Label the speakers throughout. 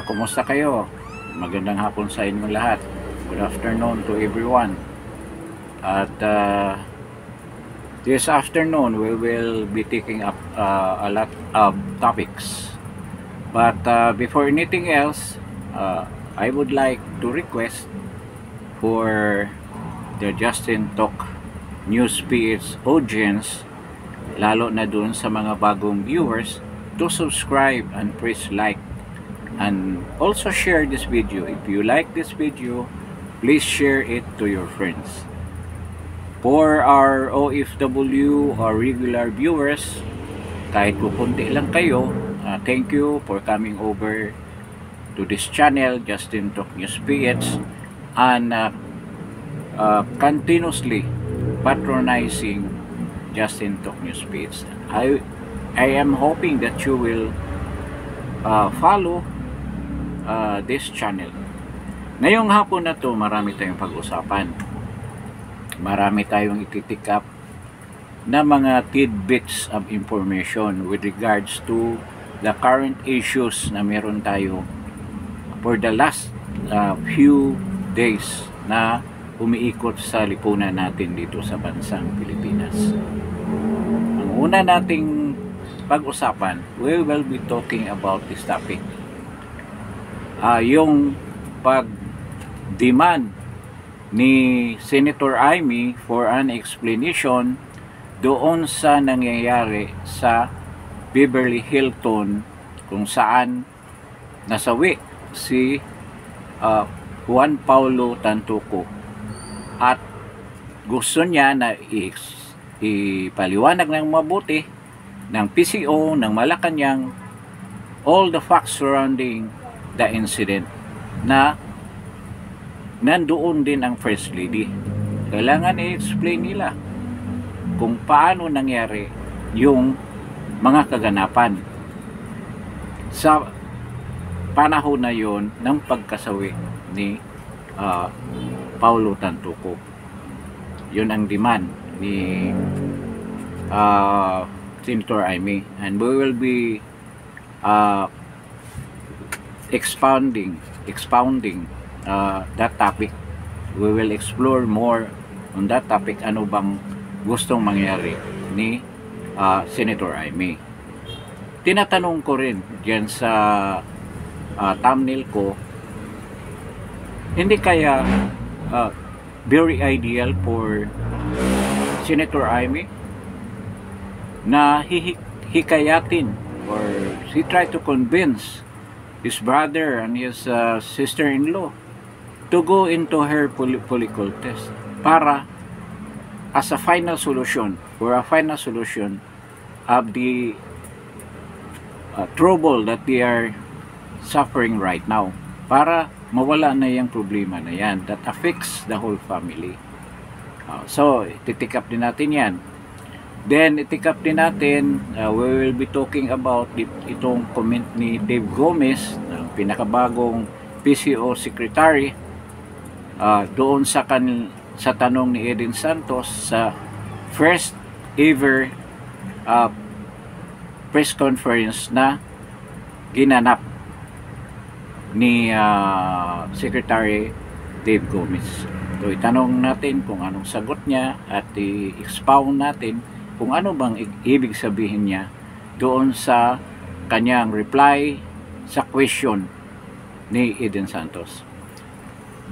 Speaker 1: Kumusta kayo? Magandang hapon sa inyong lahat. Good afternoon to everyone. At this afternoon, we will be taking up a lot of topics. But before anything else, I would like to request for the Justin Talk News PH audience, lalo na dun sa mga bagong viewers, to subscribe and press like and also share this video. If you like this video, please share it to your friends. For our OFW or regular viewers, kahit pupunti lang kayo, thank you for coming over to this channel, Justin Talk News PH, and continuously patronizing Justin Talk News PH. I am hoping that you will follow this channel. Ngayong hapon na to, marami tayong pag-usapan. Marami tayong ititikap na mga tidbits of information with regards to the current issues na meron tayo for the last few days na umiikot sa lipunan natin dito sa bansang Pilipinas. Ang una nating pag-usapan, we will be talking about this topic. Yung pag-demand ni Senator Amy for an explanation doon sa nangyayari sa Beverly Hilton, kung saan nasawi si Juan Paulo Tantuco, at gusto niya na ipaliwanag ng mabuti ng PCO ng Malacanang all the facts surrounding the incident, na nandoon din ang First Lady. Kailangan i-explain nila kung paano nangyari yung mga kaganapan sa panahon na yon ng pagkasawi ni Paulo Tantuco. Yun ang demand ni Senator Amy, and we will be expounding that topic. We will explore more on that topic. Ano bang gustong mangyari ni Senator Amy? Tinatanong ko rin diyan sa thumbnail ko, hindi kaya very ideal for Senator Amy na hikayatin, or he tried to convince his brother and his sister-in-law to go into her follicle test para as a final solution, for a final solution of the trouble that they are suffering right now, para mawala na yung problema na yan that affects the whole family. So titikap din natin yan. Then itikap din natin, we will be talking about itong comment ni Dave Gomez, ang pinakabagong PCO Secretary, doon sa tanong ni Eden Santos sa first ever press conference na ginanap ni Secretary Dave Gomez. So itanong natin kung anong sagot niya at i-expound natin kung ano bang ibig sabihin niya doon sa kanyang reply sa question ni Eden Santos.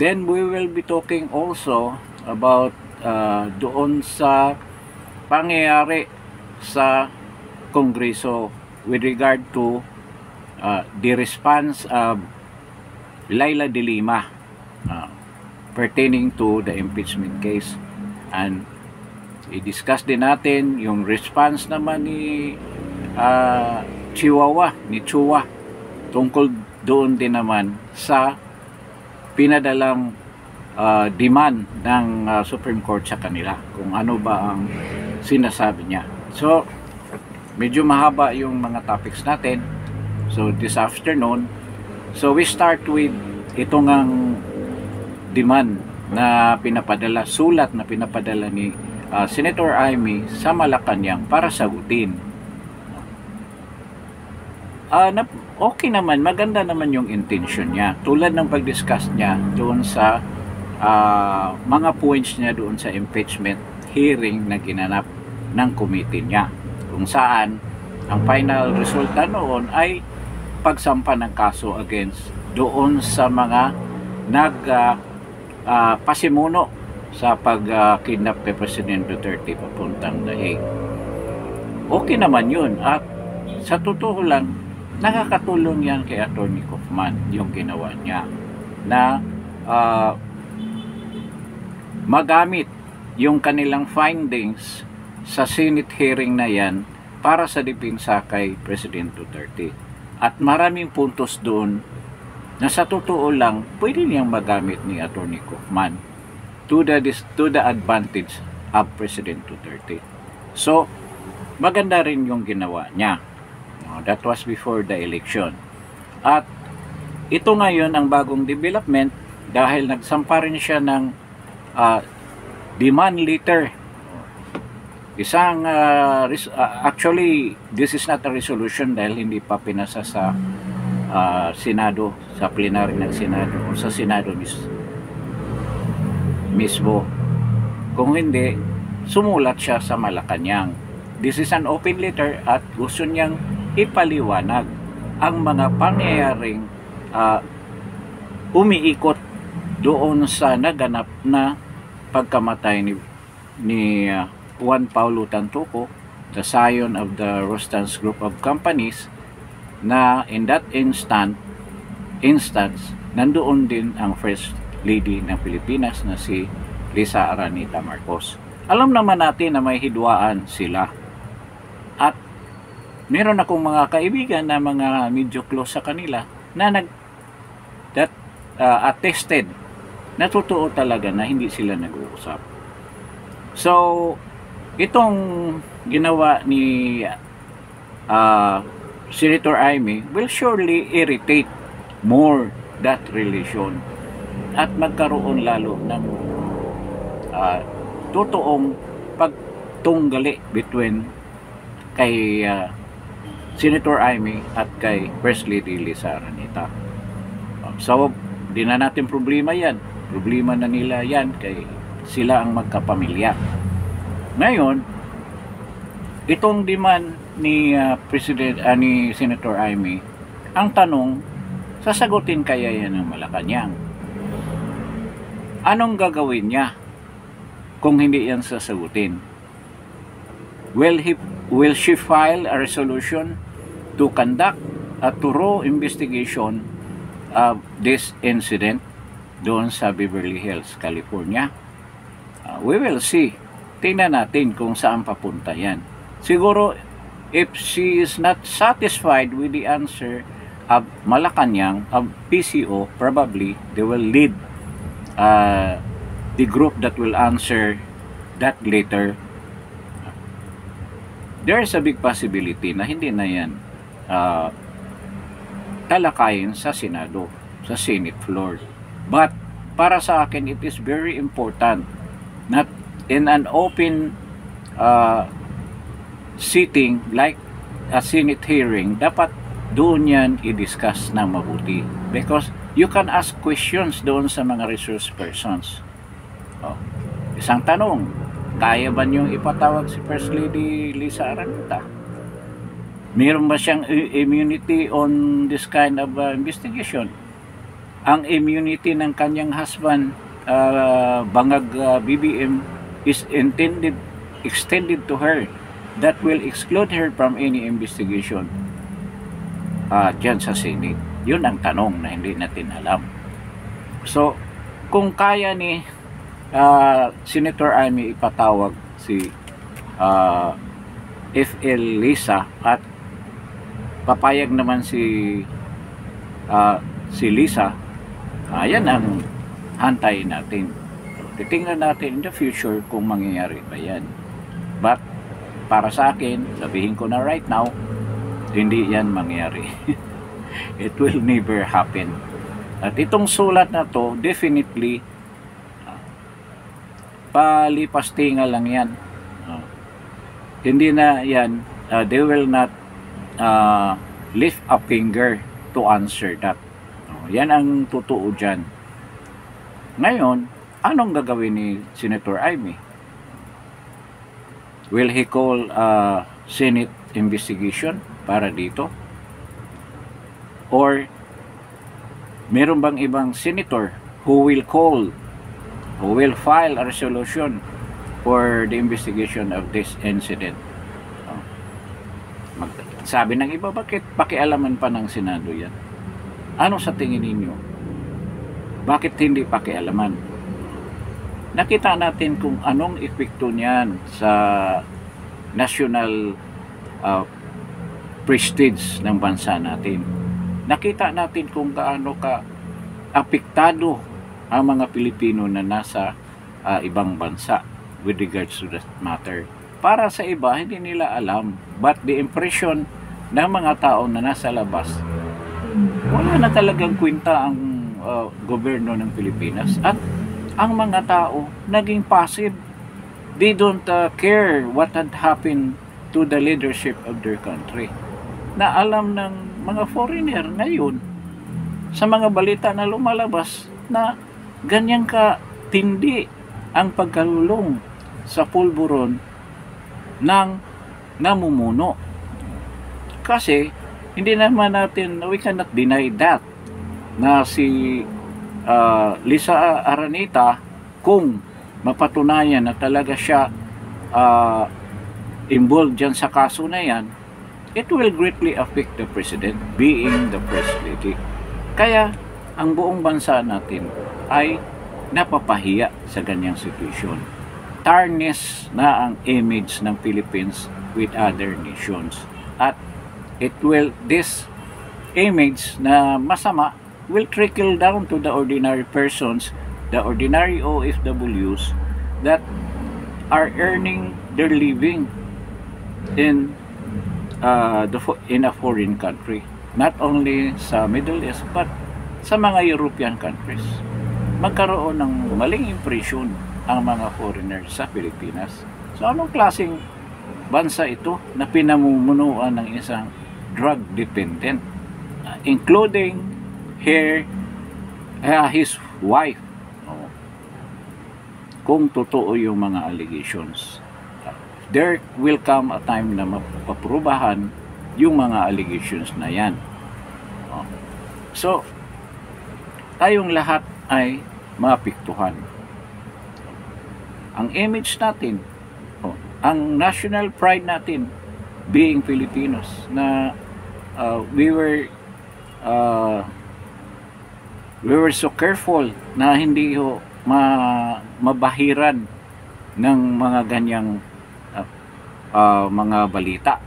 Speaker 1: Then we will be talking also about doon sa pangyayari sa Kongreso with regard to the response of Laila De Lima pertaining to the impeachment case, and i-discuss din natin yung response naman ni Chua tungkol doon din naman sa pinadalang demand ng Supreme Court sa kanila, kung ano ba ang sinasabi niya. So medyo mahaba yung mga topics natin, so this afternoon, so we start with itong ang demand na pinapadala, sulat na pinapadala ni Senator Amy sa Malacanang para sagutin okay naman, maganda naman yung intention niya. Tulad ng pag-discuss niya doon sa mga points niya doon sa impeachment hearing na ginanap ng committee niya. Kung saan, ang final resulta noon ay pagsampa ng kaso against doon sa mga pasimuno sa pag-kidnap kay President Duterte papuntang Daig. Okay naman yun. At sa totoo lang, nakakatulong yan kay Atty. Kaufman yung ginawa niya na magamit yung kanilang findings sa Senate hearing na yan para sa depensa kay President Duterte. At maraming puntos doon na sa totoo lang pwede niyang magamit ni Atty. Kaufman to the advantage of President Duterte. So, maganda rin yung ginawa niya. That was before the election. At ito ngayon ang bagong development dahil nagsampa rin siya ng demand letter. Isang actually this is not a resolution dahil hindi pa pinasa sa Senado, sa plenary ng Senado o sa Senado mismo. Kung hindi, sumulat siya sa Malacanang. This is an open letter at gusto niyang ipaliwanag ang mga pangyayaring umiikot doon sa naganap na pagkamatay ni Juan Paulo Tantuco, the scion of the Rostans Group of Companies, na in that instance nandoon din ang First Lady ng Pilipinas na si Lisa Araneta Marcos. Alam naman natin na may hidwaan sila. At meron akong mga kaibigan na mga medyo close sa kanila na attested na totoo talaga na hindi sila nag-uusap. So, itong ginawa ni Senator Amy will surely irritate more that relation at magkaroon lalo ng totoong pagtunggali between kay Senator Amy at kay First Lady Lisa Araneta. So, di na natin problema yan. Problema na nila yan kay sila ang magkapamilya. Ngayon, itong demand ni ni Senator Amy, ang tanong, sasagutin kaya yan ng Malacanang? Anong gagawin niya kung hindi yan sasagutin? Will she file a resolution to conduct a thorough investigation of this incident doon sa Beverly Hills, California? We will see. Tingnan natin kung saan papunta yan. Siguro, if she is not satisfied with the answer of Malacanang, of PCO, probably they will lead the group that will answer that later. There is a big possibility na hindi na yan talakayin sa Senado, sa Senate floor. But para sa akin, it is very important not in an open sitting like a Senate hearing, dapat doon yan i-discuss na mabuti. Because you can ask questions doon sa mga resource persons. Isang tanong, kaya ba niyong ipatawag si First Lady Lisa Araneta? Meron ba siyang immunity on this kind of investigation? Ang immunity ng kanyang husband, Bangag BBM, is extended to her. That will exclude her from any investigation dyan sa Senate. Yun ang tanong na hindi natin alam. So, kung kaya ni Senator Amy ipatawag si FL Lisa at papayag naman si Lisa, ayan ang hantayin natin. Titingnan natin in the future kung mangyayari ba yan. But para sa akin, sabihin ko na right now, hindi yan mangyayari. It will never happen. At itong sulat na to, definitely palipas-tinga lang yan. Hindi na yan, they will not lift a finger to answer that. Yan ang totoo dyan. Ngayon, anong gagawin ni Senator Amy? Will he call a Senate investigation para dito? Or meron bang ibang senator who will file a resolution for the investigation of this incident? Sabi ng iba, bakit pakialaman pa ng Senado yan? Ano sa tingin ninyo? Bakit hindi pakialaman? Nakita natin kung anong epekto niyan sa national prestige ng bansa natin. Nakita natin kung gaano ka apektado ang mga Pilipino na nasa ibang bansa with regards to that matter. Para sa iba, hindi nila alam, but the impression ng mga tao na nasa labas, wala na talagang kwenta ang gobyerno ng Pilipinas, at ang mga tao naging passive. They don't care what had happened to the leadership of their country. Na alam ng mga foreigner ngayon sa mga balita na lumalabas na ganyan ka tindi ang pagkalulong sa pulburon ng namumuno. Kasi hindi naman natin, we cannot deny that na si Lisa Araneta, kung mapatunayan na talaga siya involved dyan sa kaso na yan, it will greatly affect the president being the first lady. Kaya ang buong bansa natin ay napapahiya sa ganyang situation. Tarnish na ang image ng Philippines with other nations, at this image na masama will trickle down to the ordinary persons, the ordinary OFWs that are earning their living in a foreign country, not only sa Middle East but sa mga European countries. Magkaroon ng maling impression ang mga foreigners sa Pilipinas. So anong klaseng bansa ito na pinamumunuan ng isang drug dependent, including his wife? Kung totoo yung mga allegations, there will come a time na mapaprubahan yung mga allegations na yan. So tayong lahat ay maapektuhan. Ang image natin, ang national pride natin being Filipinos, na we were so careful na hindi mabahiran ng mga ganyang mga balita.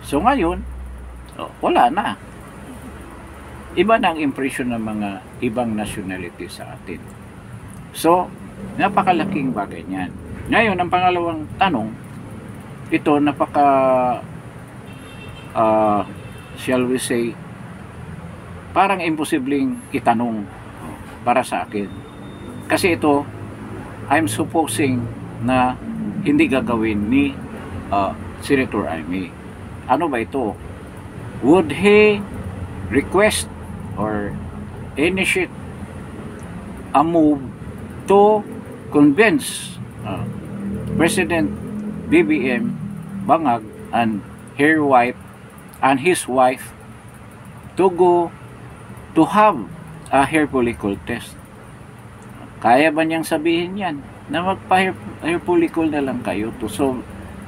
Speaker 1: So ngayon, wala na. Iba na ang impression ng mga ibang nationality sa atin. So, napakalaking bagay niyan. Ngayon, ang pangalawang tanong, ito shall we say, parang imposibleng itanong para sa akin. Kasi ito, I'm supposing na hindi gagawin ni Senator Amy. Ano ba ito? Would he request or initiate a move to convince President BBM Bangag and his wife to go to have a hair follicle test? Kaya ba niyang sabihin yan na magpa-hair follicle na lang kayo to solve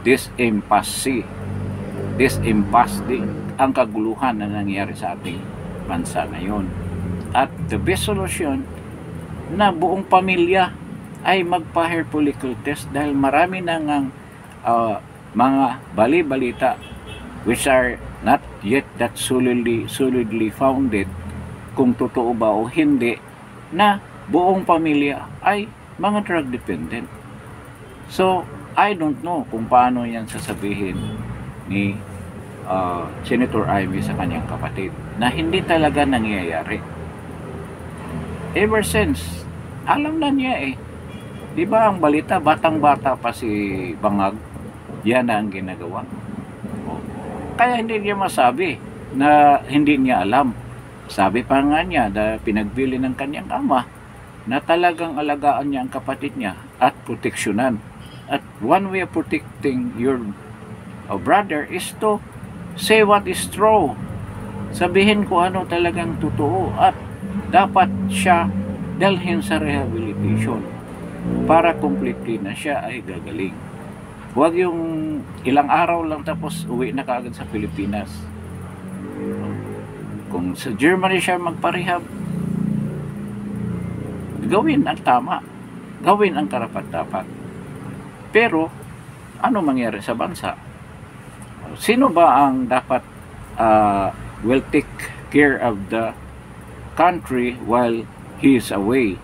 Speaker 1: this impasse ang kaguluhan na nangyari sa ating bansa ngayon? At the best solution na buong pamilya ay magpa-hair follicle test, dahil marami nang mga bali-balita which are not yet that solidly founded kung totoo ba o hindi, na buong pamilya ay mga drug dependent. So I don't know kung paano yan sasabihin ni Senator Amy sa kanyang kapatid na hindi talaga nangyayari. Ever since, alam na niya di ba ang balita, batang-bata pa si Bangag, yan na ang ginagawa. Kaya hindi niya masabi na hindi niya alam. Sabi pa nga niya, pinagbili ng kanyang ama na talagang alagaan niya ang kapatid niya at proteksyonan. At one way of protecting your brother is to say what is true. Sabihin ko ano talagang totoo at dapat siya dalhin sa rehabilitation para completely na siya ay gagaling. Huwag yung ilang araw lang tapos uwi na kaagad sa Pilipinas. Kung sa Germany siya magparehab, gawin ang tama, gawin ang karapat-dapat. Pero ano mangyari sa bansa? Sino ba ang dapat will take care of the country while he is away?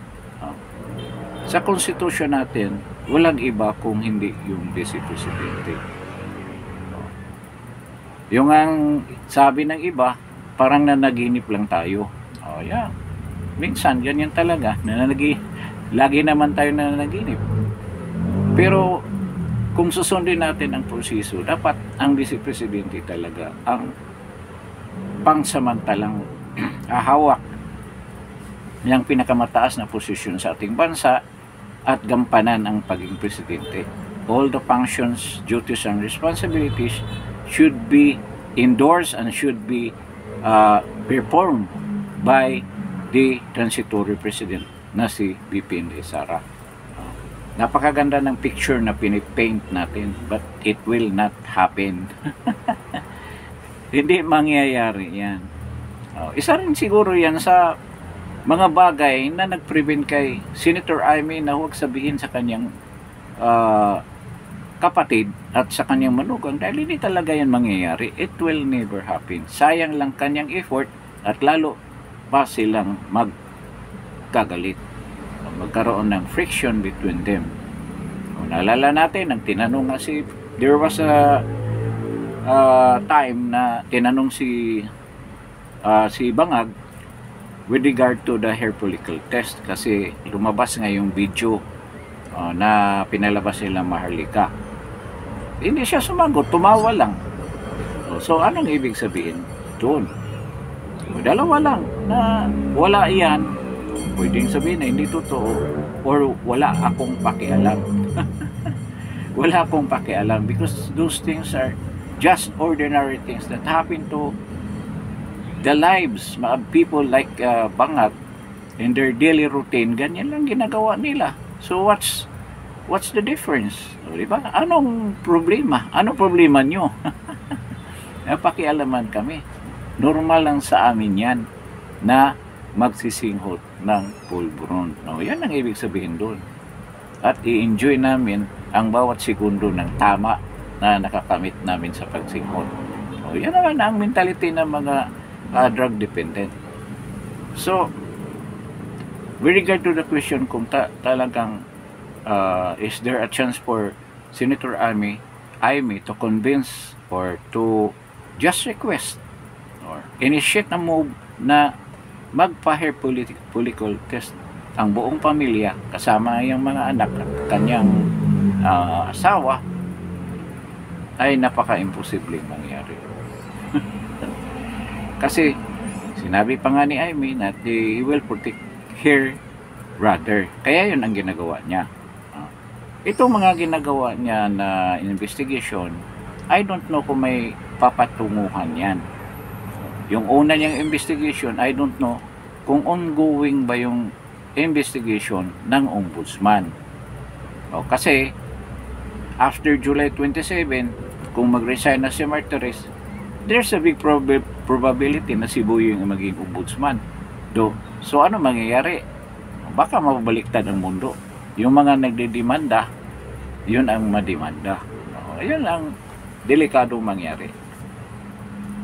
Speaker 1: Sa konstitusyon natin, walang iba kung hindi yung Vice Presidente. Yung ang sabi ng iba, parang nanaginip lang tayo. Yeah. Minsan, ganyan talaga. Lagi naman tayo nanaginip. Pero, kung susundin natin ang proseso, dapat ang Vice Presidente talaga ang pangsamantalang hawak ng pinakamataas na posisyon sa ating bansa at gampanan ang pagiging presidente. All the functions, duties, and responsibilities should be endorsed and should be performed by the transitory president na si VP Inday Sara. Napakaganda ng picture na pinipaint natin, but it will not happen. Hindi mangyayari yan. Isa rin siguro yan sa mga bagay na nag-prevent kay Senator Amy na huwag sabihin sa kanyang kapatid at sa kanyang manugang dahil hindi talaga yan mangyayari. It will never happen. Sayang lang kanyang effort at lalo pa silang magkagalit. Magkaroon ng friction between them. Kung naalala natin, ang tinanong nga there was a time na tinanong si Bangag with regard to the hair follicle test kasi lumabas nga yung video na pinalabas nila Maharlika. Hindi siya sumagot, tumawa lang. So anong ibig sabihin doon? Dalawa lang na wala iyan, pwedeng sabihin na hindi totoo or wala akong pakialam. Wala akong pakialam because those things are just ordinary things that happen to the lives of people like Bangag in their daily routine. Ganyan lang ginagawa nila. So what's the difference? O, diba? Anong problema? Anong problema nyo? Pakialaman kami. Normal lang sa amin yan na magsisinghot ng pulburon. No, yan ang ibig sabihin doon. At i-enjoy namin ang bawat segundo ng tama na nakakamit namin sa pagsinghot. O, yan naman ang mentality ng mga drug dependent. So, with regard to the question kung talagang is there a chance for Senator Amy to convince or to just request or initiate na move na magpa-hair follicle test ang buong pamilya kasama yung mga anak at kanyang asawa, ay napaka-imposibleng mangyari. Kasi sinabi pa nga ni Amy na he will protect her brother. Kaya yun ang ginagawa niya. Itong mga ginagawa niya na investigation, I don't know kung may papatunguhan yan. Yung una niyang investigation, I don't know kung ongoing ba yung investigation ng ombudsman. Kasi after July 27, kung mag-resign na si Martires, there's a big probability na si Boy yung maging ombudsman. So ano mangyayari? Baka mabaliktad ang mundo. Yung mga nagdedemanda, yun ang mademanda. Yun ang delikadong mangyari.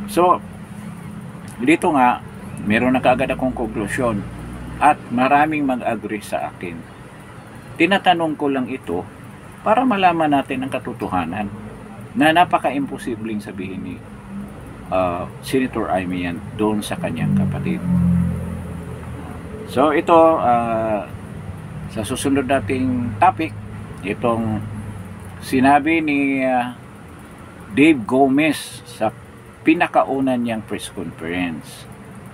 Speaker 1: So, dito nga, meron na kaagad akong konklusyon at maraming mag-agree sa akin. Tinatanong ko lang ito para malaman natin ang katotohanan na napaka-imposibleng sabihin ni Senator Amy yan doon sa kanyang kapatid. So ito sa susunod nating topic, itong sinabi ni Dave Gomez sa pinakauna niyang press conference.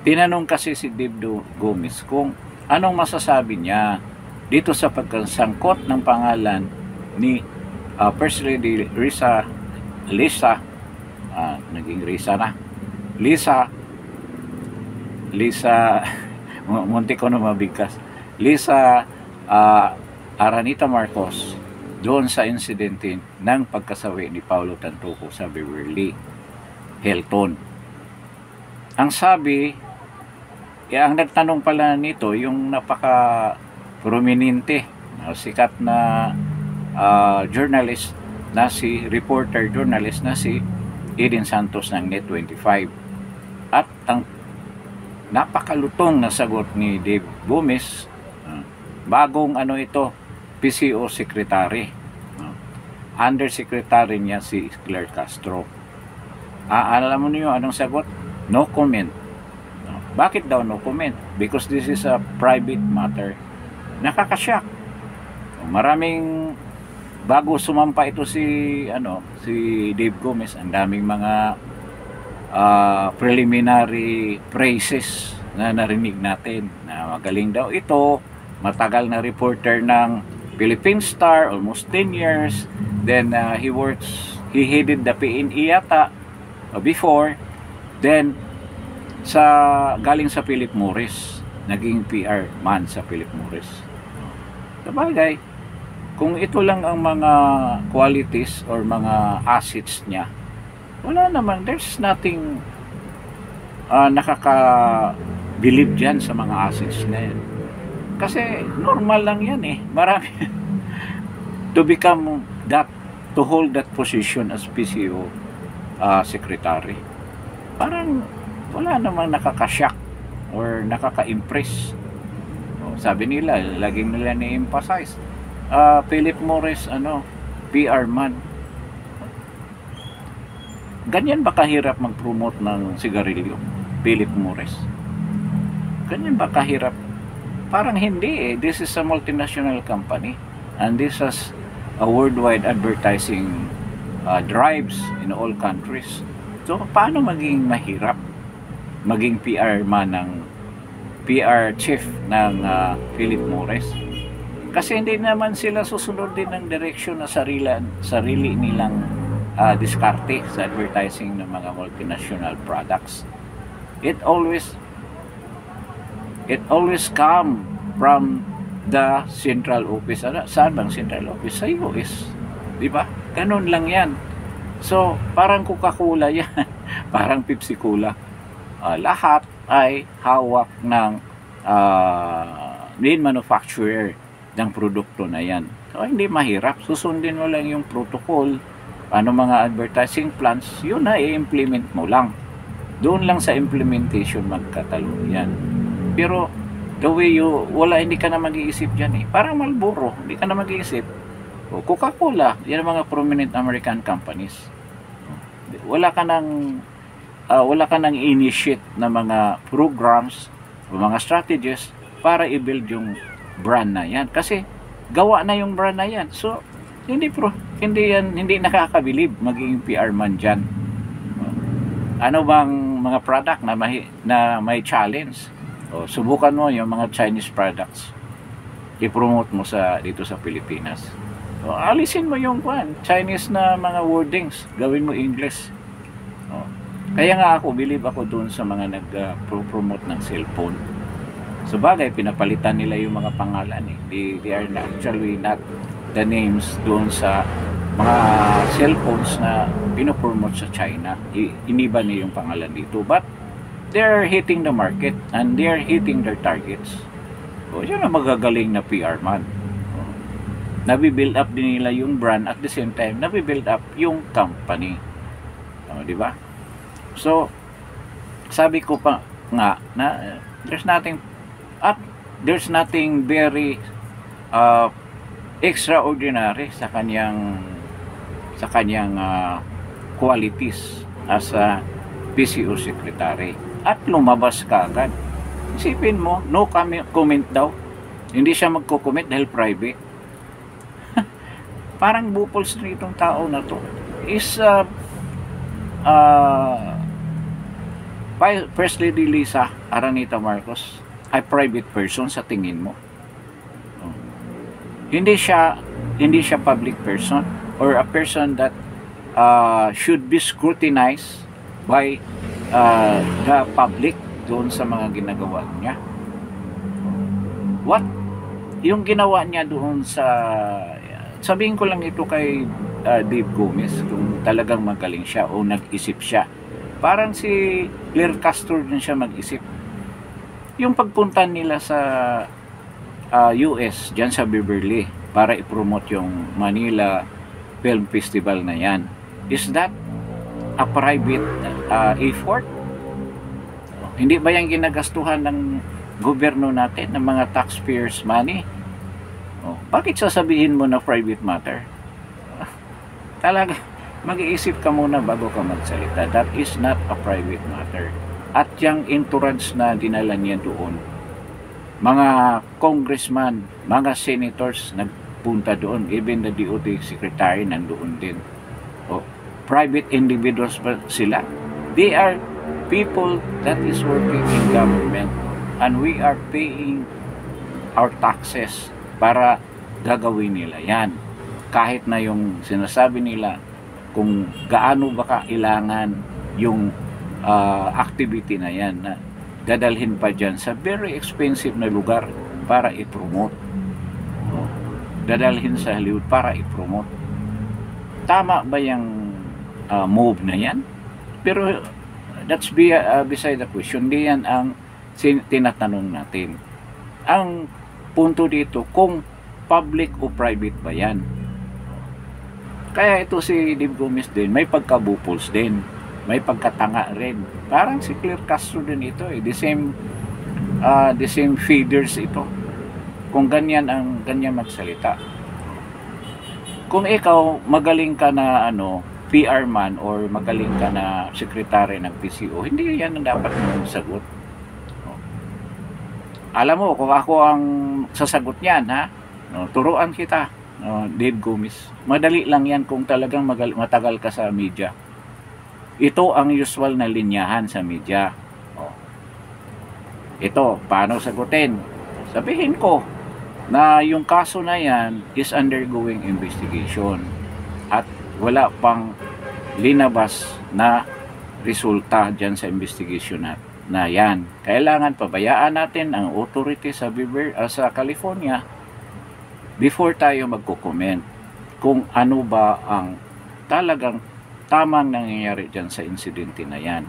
Speaker 1: Tinanong kasi si Dave Gomez kung anong masasabi niya dito sa pagkasangkot ng pangalan ni First Lady Lisa, naging Risa na, Lisa muntik ko na mabigkas, Lisa Aranita Marcos, doon sa insidente ng pagkasawi ni Paulo Tantuco sa Beverly Hilton. Ang sabi, ang nagtanong pala nito, yung napaka prominente, sikat na journalist na si journalist na si Eden Santos ng Net25. At ang napakalutong na sagot ni Dave Gomez, bagong ito, PCO Secretary. Undersecretary niya si Claire Castro. Alam mo niyo anong sagot? No comment. Bakit daw no comment? Because this is a private matter. Nakakashock. Maraming bago sumampa ito si Dave Gomez, ang daming mga preliminary praises na narinig natin na magaling daw ito, matagal na reporter ng Philippine Star, almost 10 years. Then he headed the PNE yata before. Then galing sa Philip Morris, naging PR man sa Philip Morris. Sabagay, kung ito lang ang mga qualities or mga assets niya, wala naman, there's nothing nakaka-believe dyan sa mga assets na yan. Kasi normal lang yan marami to become that, to hold that position as PCO secretary. Parang wala namang nakaka-shock or nakaka-impress. Sabi nila, laging nila ni-emphasize, Philip Morris PR man. Ganyan ba kahirap mag-promote ng sigarilyo, Philip Morris? Ganyan ba kahirap? Parang hindi This is a multinational company and this has a worldwide advertising drives in all countries. So paano maging mahirap maging PR man ng PR chief ng Philip Morris? Kasi hindi naman sila susunod din ng direksyon na sarili nilang diskarte sa advertising ng mga multinational products. It always come from the central office. Saan bang central office? Sa US. Diba? Ganun lang yan. So, parang Coca-Cola yan. Parang Pepsi Cola. Lahat ay hawak ng main manufacturer ng produkto na yan. So, hindi mahirap. Susundin mo lang yung protocol. Ano mga advertising plans, yun na i-implement mo lang. Doon lang sa implementation magkatalo yan. Pero the way hindi ka na mag-iisip dyan Parang Marlboro, hindi ka na mag-iisip. Coca-Cola, yan ang mga prominent American companies. Wala ka nang initiate na mga programs o mga strategies para i-build yung brand na yan. Kasi gawa na yung brand na yan. So, hindi nakakabilib maging PR man dyan. Ano bang mga product na may challenge? Subukan mo yung mga Chinese products, i-promote mo dito sa Pilipinas. Alisin mo yung Chinese na mga wordings, gawin mo English. Kaya nga believe ako doon sa mga nag-promote ng cellphone. So bagay, pinapalitan nila yung mga pangalan They are actually not the names doon sa mga cellphones na pinopromote sa China. Iniba niya yung pangalan dito. But they're hitting the market and they're hitting their targets. So, yun ang magagaling na PR man. Nabibuild up din nila yung brand at the same time, nabibuild up yung company. Di ba? So, sabi ko pa nga na there's nothing very extraordinary sa kanyang qualities as a PCO secretary. At lumabas ka agad. Isipin mo, no comment daw. Hindi siya magko-comment dahil private. Parang bupols na itong tao na to is First Lady Lisa Araneta Marcos ay private person sa tingin mo? Hindi siya public person or a person that should be scrutinized by the public doon sa mga ginagawa niya. What yung ginawa niya doon sa, sabihin ko lang ito kay Dave Gomez, kung talagang magaling siya o nag-isip siya. Parang si Claire Castro din siya mag-isip. Yung pagpunta nila sa US, dyan sa Beverly, para i-promote yung Manila Film Festival na yan. Is that a private effort? Hindi ba yung ginagastuhan ng gobyerno natin, ng mga taxpayers' money? Bakit sasabihin mo na private matter? Talaga, mag-iisip ka muna bago ka magsalita. That is not a private matter. At yung entourage na dinala niya doon, mga congressman, mga senators nagpunta doon, even the DOT secretary nandoon din. Private individuals ba sila? They are people that is working in government, and we are paying our taxes para gagawin nila yan. Kahit na yung sinasabi nila kung gaano ba kailangan yung activity na yan, na dadalhin pa dyan sa very expensive na lugar para i-promote. Dadalhin sa Hollywood para i-promote. Tama ba yung move na yan? Pero that's beside the question. Hindi yan ang tinatanong natin. Ang punto dito, kung public o private ba yan? Kaya ito si Dave Gomez din, may pagkabupols din. May pagkatanga rin. Parang si Claire Castro din ito eh. The same feeders ito. Kung ganyan magsalita. Kung ikaw magaling ka na PR man or magaling ka na sekretary ng PCO, hindi yan ang dapat mong sagot. Alam mo, kung ako ang sasagot niyan, turuan kita, Dave Gomez. Madali lang yan kung talagang matagal ka sa media. Ito ang usual na linyahan sa media. Ito, paano sagutin? Sabihin ko na yung kaso na yan is undergoing investigation at wala pang linabas na resulta dyan sa investigation na yan. Kailangan pabayaan natin ang authority sa California before tayo magko-comment kung ano ba ang talagang tamang nangyayari dyan sa insidente na yan.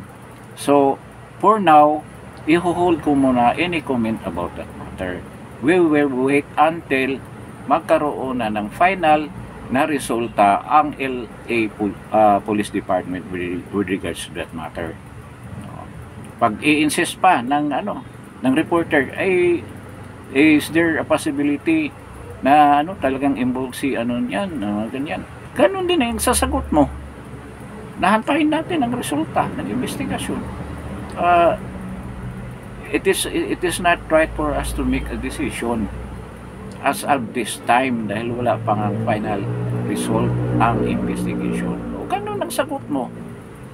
Speaker 1: So, for now, i-hold ko muna any comment about that matter. We will wait until magkaroon na ng final na resulta ang LA Police Department with regards to that matter. Pag i-insist pa ng reporter, ay is there a possibility na talagang involved si ganyan. Ganun din yung sasagot mo. Nahantayin natin ang resulta ng investigasyon. It is not right for us to make a decision as of this time dahil wala pang ang final result ang investigation. O ganun ang sagot mo.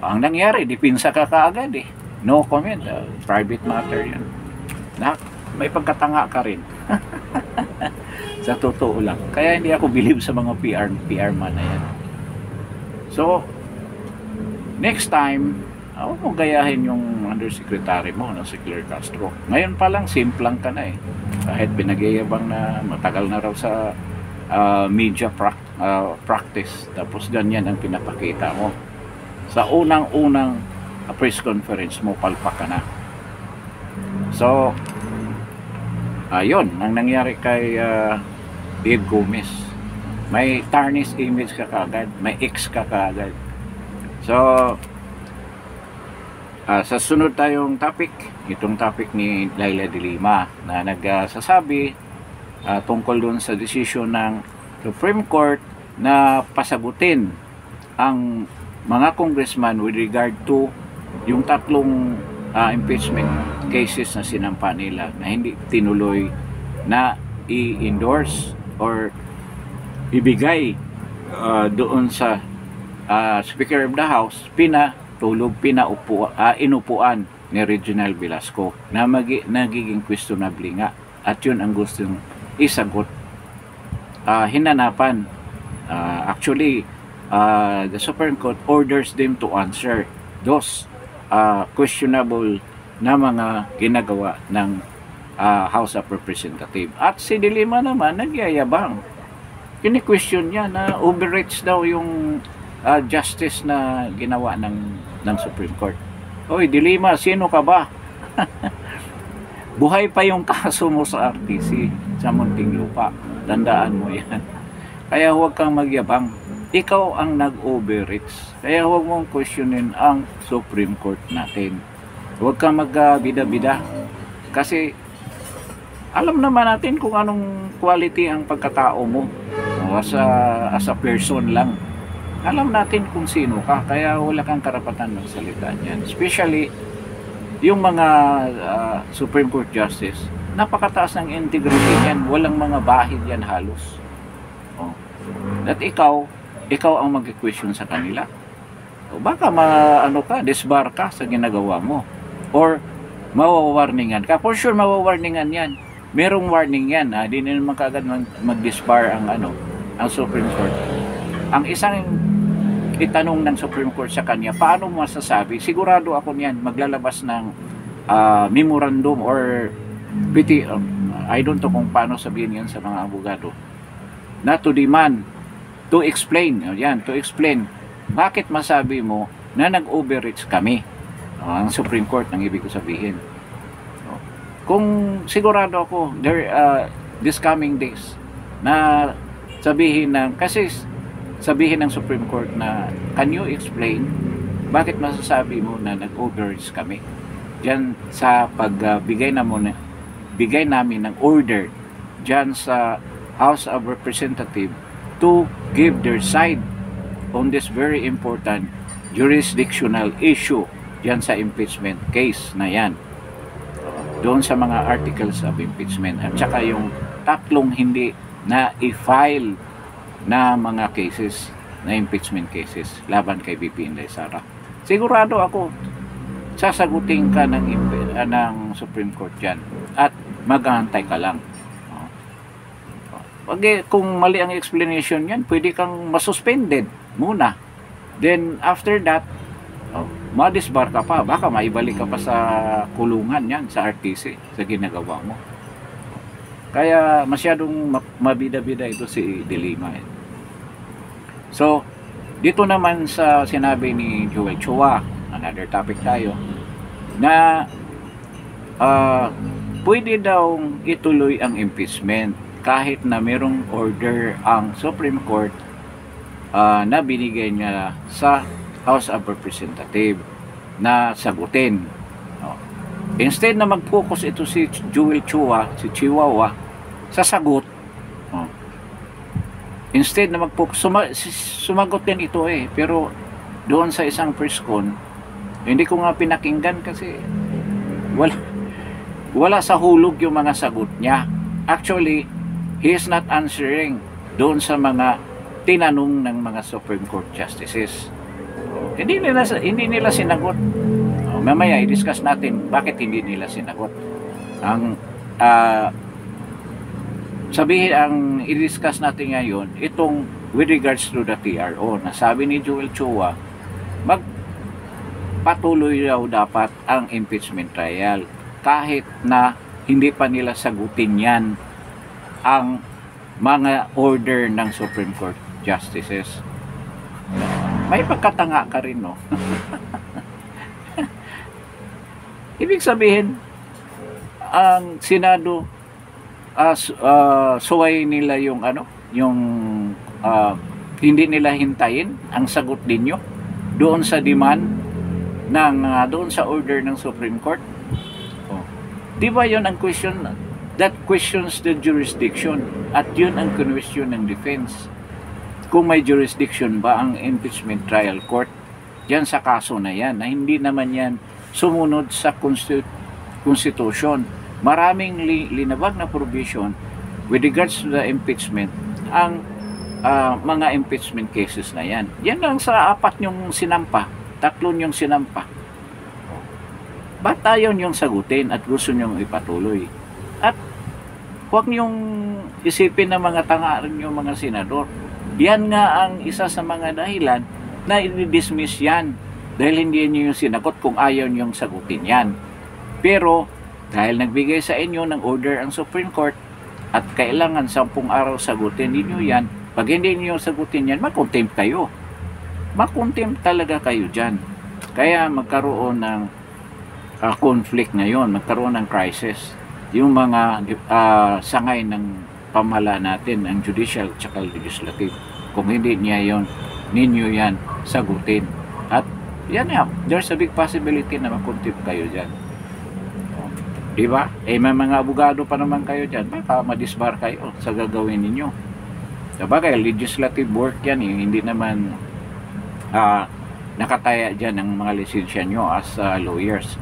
Speaker 1: Ang nangyari, dipinsa ka kaagad eh. No comment, private matter yan. May pagkatanga ka rin. Sa totoo lang. Kaya hindi ako believe sa mga PR man na yan. So, next time, huwag mo gayahin yung undersecretary mo, si Claire Castro. Ngayon pa lang, simplang ka na eh. Kahit pinag-iabang na matagal na raw sa media practice. Tapos ganyan ang pinapakita mo. Sa unang-unang press conference mo, palpak ka na. So, ayun, ang nangyari kay Dave Gomez. May tarnished image ka kagad, may X ka kagad. So, sa sunod tayong topic, itong topic ni Laila de Lima na nagsasabi tungkol dun sa desisyon ng Supreme Court na pasagutin ang mga congressman with regard to yung tatlong impeachment cases na sinampa nila na hindi tinuloy na i-endorse or ibigay doon sa Speaker of the House, inupuan ni Reginald Velasco na nagiging questionable nga. At yun ang gustong isagot. Hinanapan. Actually, the Supreme Court orders them to answer those questionable na mga ginagawa ng House of Representatives. At si De Lima naman nagyayabang. Kini-question niya na overreach daw yung justice na ginawa ng Supreme Court. Oy, De Lima, sino ka ba? Buhay pa yung kaso mo sa RTC, sa Muntinlupa. Tandaan mo yan. Kaya huwag kang magyabang. Ikaw ang nag-overreach. Kaya huwag mong questionin ang Supreme Court natin. Huwag kang magbida-bida. Kasi alam naman natin kung anong quality ang pagkatao mo. As a person lang. Alam natin kung sino ka. Kaya wala kang karapatan ng salita niyan. Especially yung mga Supreme Court Justice. Napakataas ng integrity niyan. Walang mga bahid yan halos. At ikaw ang mag-question sa kanila. O baka disbar ka sa ginagawa mo. Or mawawarningan ka. For sure mawawarningan yan. Merong warning yan. Di naman kagad mag-disbar ang Supreme Court. Ang isang itanong ng Supreme Court sa kanya, paano mo masasabi? Sigurado ako niyan, maglalabas ng memorandum or I don't know kung paano sabihin yan sa mga abogado, na to demand, to explain, bakit masabi mo na nag-overreach kami, ang Supreme Court, ang ibig ko sabihin. Kung sigurado ako, this coming days, na sabihin ng Supreme Court na, can you explain bakit masasabi mo na nag-overreach kami diyan sa pagbigay namin ng order diyan sa House of Representatives to give their side on this very important jurisdictional issue diyan sa impeachment case na yan, doon sa mga articles of impeachment at saka yung tatlong hindi na i-file na mga cases, na impeachment cases laban kay VP Inday Sara. Sigurado ako sasagutin ka ng Supreme Court dyan at maghahantay ka lang. Kung mali ang explanation yan, pwede kang masuspended muna. Then after that, madisbar ka pa, baka maibalik ka pa sa kulungan yan, sa RTC, sa ginagawa mo. Kaya masyadong mabida-bida ito si De Lima. So, dito naman sa sinabi ni Joel Chua, another topic tayo, na pwede daw ituloy ang impeachment kahit na merong order ang Supreme Court na binigay niya sa House of Representatives na sagutin. Instead na mag-focus ito si Joel Chua, si Chihuahua, sa sagot, instead na mag-focus, sumagot din ito pero doon sa isang press con, hindi ko nga pinakinggan kasi wala sa hulog yung mga sagot niya. Actually, he is not answering doon sa mga tinanong ng mga Supreme Court Justices. Hindi nila sinagot. Mamaya i-discuss natin bakit hindi nila sinagot. Ang i-discuss natin ngayon itong with regards to the TRO na sabi ni Joel Chua, magpatuloy daw dapat ang impeachment trial kahit na hindi pa nila sagutin yan ang mga order ng Supreme Court Justices. May pagkatanga ka rin, no? Ibig sabihin, ang Senado, suway nila yung hindi nila hintayin ang sagot ninyo doon sa demand doon sa order ng Supreme Court. Di ba yun ang question? That questions the jurisdiction at yun ang question ng defense. Kung may jurisdiction ba ang impeachment trial court yan sa kaso na yan, na hindi naman yan sumunod sa Constitution. Maraming linabag na provision with regards to the impeachment ang mga impeachment cases na yan. Yan lang sa 4 yung sinampa, 3 yung sinampa. Ba't ayaw niyong sagutin at gusto niyong ipatuloy? At huwag niyong isipin na mga tanga rin yung mga senador. Yan nga ang isa sa mga dahilan na i-dismiss yan. Dahil hindi niyo yung sinagot kung ayaw niyong sagutin yan. Pero dahil nagbigay sa inyo ng order ang Supreme Court at kailangan 10 araw sagutin niyo yan, pag hindi niyo sagutin yan, makontempt kayo. Makontempt talaga kayo dyan. Kaya magkaroon ng conflict ngayon, magkaroon ng crisis. Yung mga sangay ng pamahalaan natin, ang judicial at legislative. Kung hindi ninyo yan sagutin. At yan nga, there's a big possibility na makontempt kayo dyan. Diba? May mga abogado pa naman kayo dyan, baka madisbar kayo sa gagawin ninyo. Sabagay, legislative work yan, hindi naman nakataya dyan ang mga lisensya nyo as lawyers.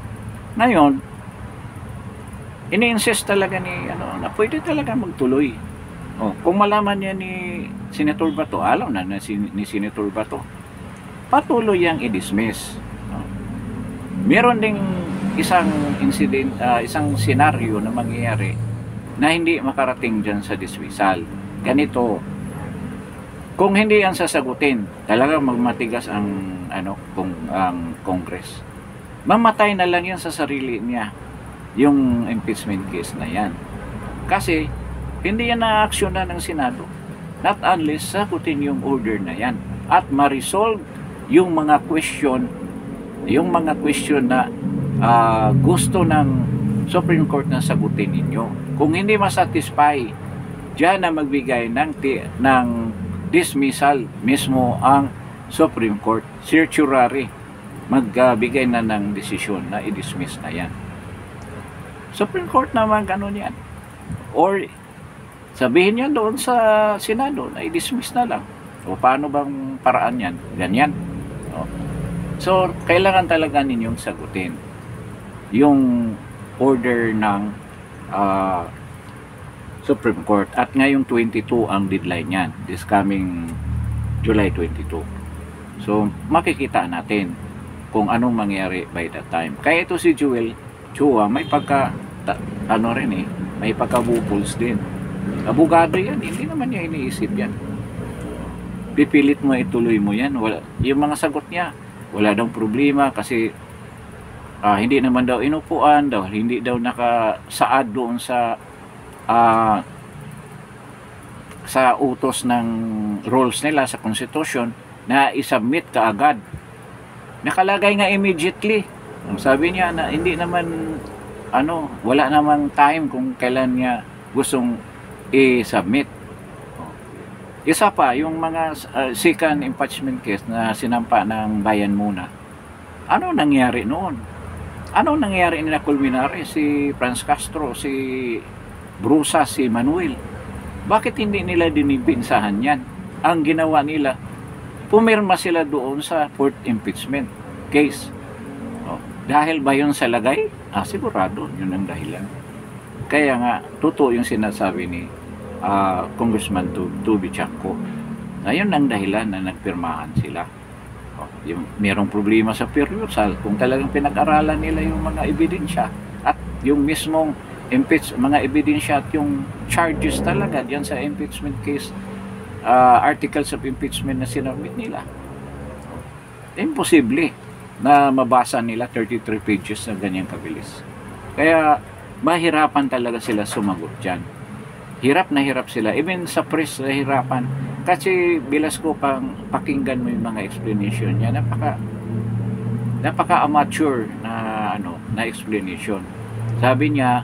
Speaker 1: Ngayon, ini-insist talaga na pwede talaga magtuloy. Kung malaman niya ni Senator Bato, alam na ni Senator Bato, patuloy yang i-dismiss. Meron ding isang incident, isang senaryo na mangyayari na hindi makarating dyan sa dismissal. Ganito, kung hindi yan sasagutin, talagang magmatigas ang Congress. Mamatay na lang yan sa sarili niya, yung impeachment case na yan. Kasi, hindi yan na-aksyonan ng Senado. Not unless sagutin yung order na yan. At ma-resolve yung mga question na gusto ng Supreme Court na sagutin ninyo. Kung hindi masatisfy, diyan na magbigay ng dismissal mismo ang Supreme Court. Certiorari, magbigay na ng desisyon na i-dismiss na yan. Supreme Court naman ganun yan. Or sabihin niya doon sa Senado na i-dismiss na lang. O paano bang paraan yan? Ganyan. So, kailangan talaga ninyong sagutin yung order ng Supreme Court. At ngayong 22 ang deadline yan. This coming July 22. So, makikita natin kung anong mangyari by that time. Kaya ito si Joel Chua, may may pagka-bupuls din. Abogado yan, hindi naman niya iniisip yan. Pipilit mo, ituloy mo yan. Yung mga sagot niya, wala daw problema kasi hindi naman daw inupuan, hindi daw nakasaad doon sa utos ng rules nila sa Constitution na isubmit kaagad. Nakalagay nga immediately. Sabi niya na hindi naman wala namang time kung kailan niya gustong i-submit. Isa pa, yung mga second impeachment case na sinampa ng Bayan Muna. Ano nangyari noon? Ano nangyari nila Culminare, si Franz Castro, si Brusa, si Manuel? Bakit hindi nila dinipinsahan yan? Ang ginawa nila, pumirma sila doon sa fourth impeachment case. Dahil ba yun sa lagay? Sigurado, yun ang dahilan. Kaya nga, totoo yung sinasabi ni Congressman Toby Chanco. Na yun ang dahilan na nagpirmahan sila. Yung merong problema sa perusal, kung talagang pinag-aralan nila yung mga ebidensya at yung mismong mga ebidensya at yung charges talaga diyan sa impeachment case, articles of impeachment na sinabit nila, imposible na mabasa nila 33 pages na ganyang kabilis. Kaya mahirapan talaga sila sumagot dyan. Hirap na hirap sila. Even sa press, nahirapan. Kasi bilas ko pang pakinggan mo yung mga explanation niya. Napaka-amateur na explanation. Sabi niya,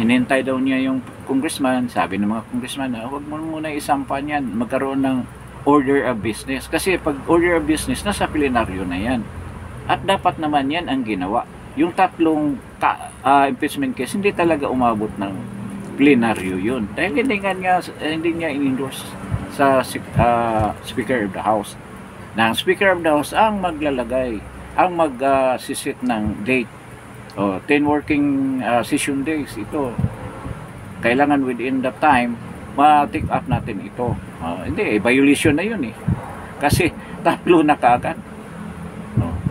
Speaker 1: hinintay daw niya yung congressman. Sabi ng mga congressman, huwag mo muna isampan yan. Magkaroon ng order of business. Kasi pag order of business, nasa plenaryo na yan. At dapat naman yan ang ginawa. Yung tatlong impeachment case, hindi talaga umabot ng plenaryo yun. Dahil hindi niya in-endorse sa Speaker of the House. Na ang Speaker of the House ang maglalagay, ang mag-sisit ng date. 10 working session days. Ito, kailangan within that time, ma-take up natin ito. Hindi, violation na yun eh. Kasi tatlo na kaagad.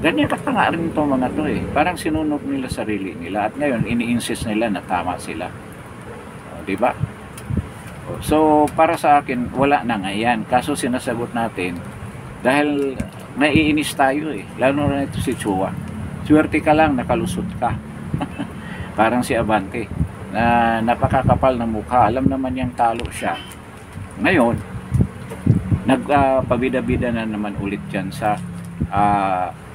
Speaker 1: Ganyan katanga rin itong mga to eh. Parang sinunod nila sarili nila at ngayon ini-insist nila na tama sila. Di ba? So, para sa akin, wala na nga yan. Kaso sinasagot natin, dahil naiinis tayo eh. Lalo na ito si Chua. Swerte ka lang, nakalusot ka. Parang si Abante, na napakakapal ng mukha. Alam naman niyang talo siya. Ngayon, nagpabida-bida na naman ulit dyan sa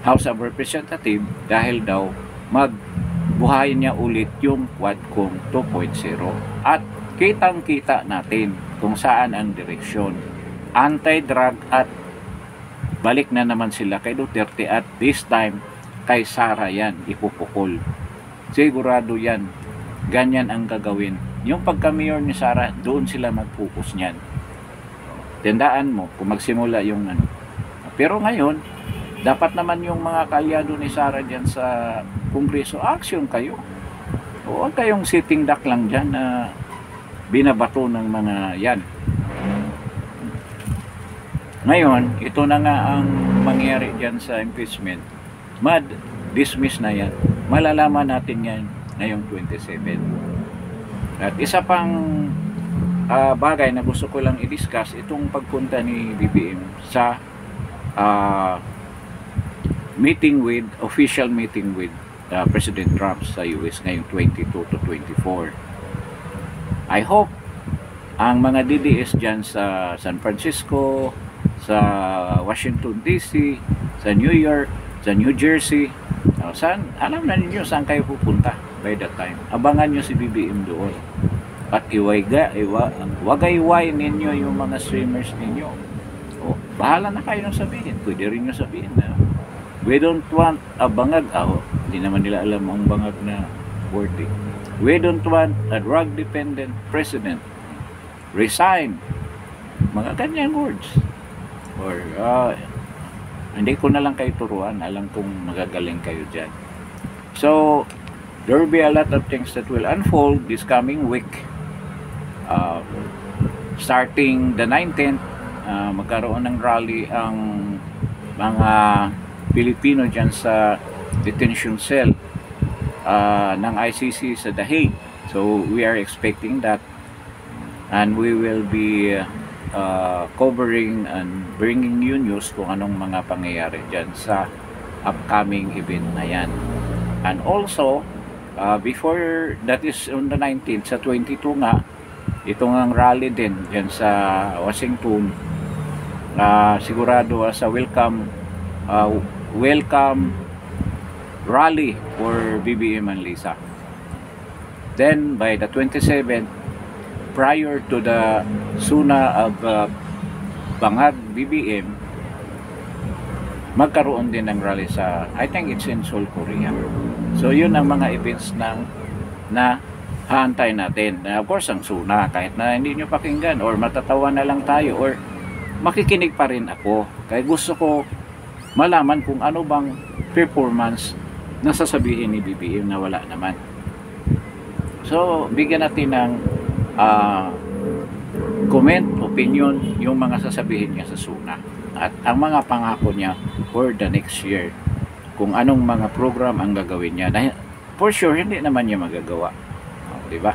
Speaker 1: House of Representatives dahil daw magbuhayin niya ulit yung Quadcom 2.0. At kitang-kita natin kung saan ang direksyon. Anti-drug at balik na naman sila kay Duterte at this time kay Sara yan ipupukol. Sigurado yan. Ganyan ang gagawin. Yung pagka-mayor ni Sara, doon sila mag-focus niyan. Tandaan mo kung magsimula yung ano. Pero ngayon, dapat naman yung mga kalyado ni Sara dyan sa Kongreso, action kayo. Huwag kayong sitting duck lang dyan na binabato ng mga yan. Ngayon, ito na nga ang mangyari dyan sa impeachment. Dismiss na yan. Malalaman natin yan ngayong 27. At isa pang bagay na gusto ko lang i-discuss, itong pagpunta ni BBM sa official meeting with President Trump sa US ngayong 22 to 24. I hope ang mga DDS dyan sa San Francisco, sa Washington DC, sa New York, sa New Jersey, alam na ninyo saan kayo pupunta by that time. Abangan nyo si BBM doon. At wagayway ninyo yung mga streamers ninyo. Bahala na kayo nang sabihin. Pwede rin nyo sabihin na we don't want a bangag. Hindi naman nila alam ang bangag na wording. We don't want a drug-dependent president. Resign. Mga ganyan words. Or, hindi ko na lang kayo turuan. Alam kong magagaling kayo dyan. So, there will be a lot of things that will unfold this coming week. Starting the 19th, magkaroon ng rally ang mga Pilipino dyan sa detention cell ng ICC sa The Hague. So we are expecting that, and we will be covering and bringing you news kung anong mga pangyayari dyan sa upcoming event na yan. And also before that is on the 19th, sa 22 nga, itong ang rally din dyan sa Washington, sigurado sa welcome rally for BBM and Lisa. Then by the 27th, prior to the SUNA of Bangag BBM, magkaroon din ng rally sa, I think it's in Seoul, Korea. So yun ang mga events na haantay natin. Of course, ang SUNA, kahit na hindi nyo pakinggan or matatawa na lang tayo or makikinig pa rin ako. Kaya gusto ko malaman kung ano bang performance na sasabihin ni BBM na wala naman. So, bigyan natin ng comment, opinion, yung mga sasabihin niya sa SUNA. At ang mga pangako niya for the next year. Kung anong mga program ang gagawin niya. Na, for sure, hindi naman niya magagawa. Diba?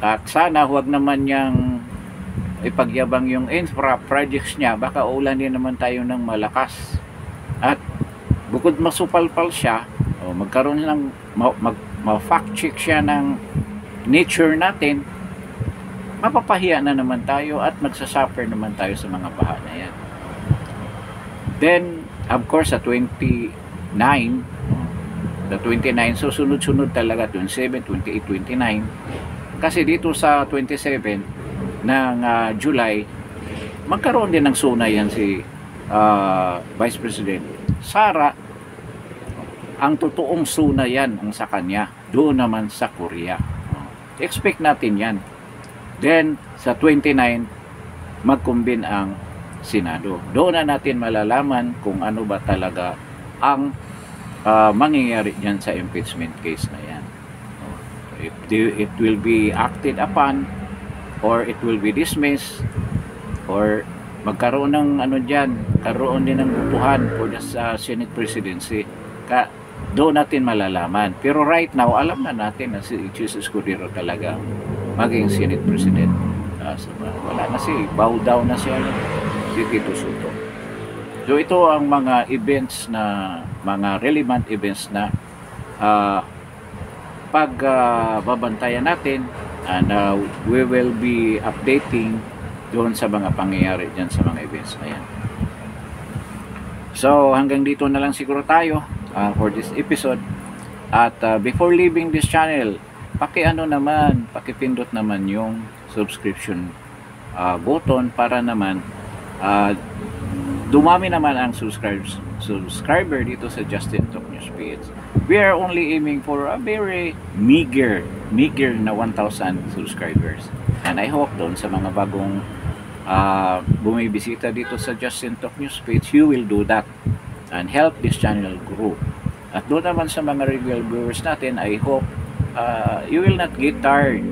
Speaker 1: At sana huwag naman niyang ipagyabang yung infra projects niya. Baka ulan din naman tayo ng malakas. At bukod masupalpal siya, magkaroon ng ma-fact check siya ng nature natin, mapapahiya na naman tayo at magsasuffer naman tayo sa mga baha na yan. Then, of course, sa 29, so sunod-sunod talaga, 27, 28, 29. Kasi dito sa 27 ng July, magkaroon din ng SUNA yan si Vice President Sara. Ang totoong SUNA yan ang sa kanya, doon naman sa Korea. Expect natin yan. Then sa 29 mag-convene ang Senado. Doon na natin malalaman kung ano ba talaga ang mangyayari dyan sa impeachment case na yan. It will be acted upon, or it will be dismissed, or magkaroon ng ano diyan, karoon din ng upuhan for the Senate presidency. Doon natin malalaman. Pero right now, alam na natin na si Jesus Escudero talaga maging Senate President. So, wala na bow down na siya, si Tito Soto. So ito ang mga events na, mga relevant events na pagbabantayan natin, and we will be updating doon sa mga pangyayari dyan sa mga events na yan. So hanggang dito na lang siguro tayo for this episode. At before leaving this channel, pakipindot naman yung subscription button para naman dumami naman ang subscriber dito sa Justin Talk News Page. We are only aiming for a very meager na 1,000 subscribers. And I hope doon sa mga bagong bumibisita dito sa Justin Talk News Page, you will do that and help this channel grow. At doon naman sa mga regular viewers natin, I hope you will not get tired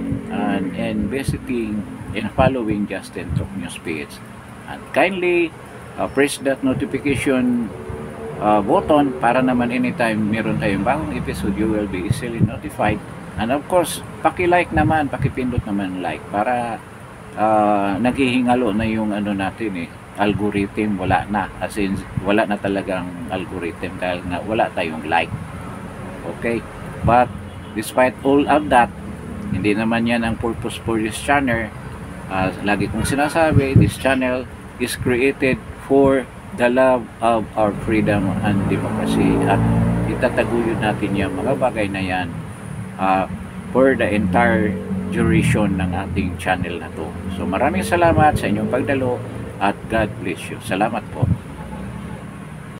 Speaker 1: and visiting and following Justin Talk News Page. And kindly press that notification button para naman anytime meron tayong bagong episode, you will be easily notified. And of course, paki-like naman, pakipindot naman like para naghihingalo na yung ano natin algorithm, wala na, as in wala na talagang algorithm dahil nga wala tayong like. Okay, but despite all of that, hindi naman yan ang purpose for this channel. Lagi kong sinasabi, this channel is created for the love of our freedom and democracy, at itataguyod natin yung mga bagay na yan for the entire duration ng ating channel na to. So maraming salamat sa inyong pagdalo at God bless you. Salamat po.